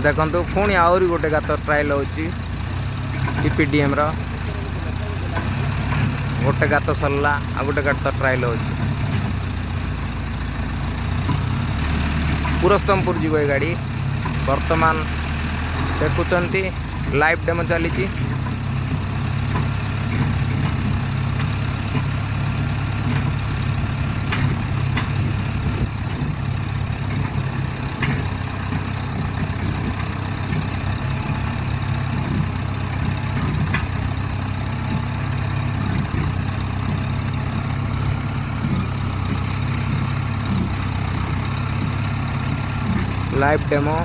देखो पुणी आहरी गोटे गात ट्रायल होची टीपीडीएम रो गोटे गात सरला आ गोटे गात ट्रायल होची पुरस्तमपुर जीव ये गाड़ी वर्तमान देखुंत लाइव डेमो चली लाइव डेमो।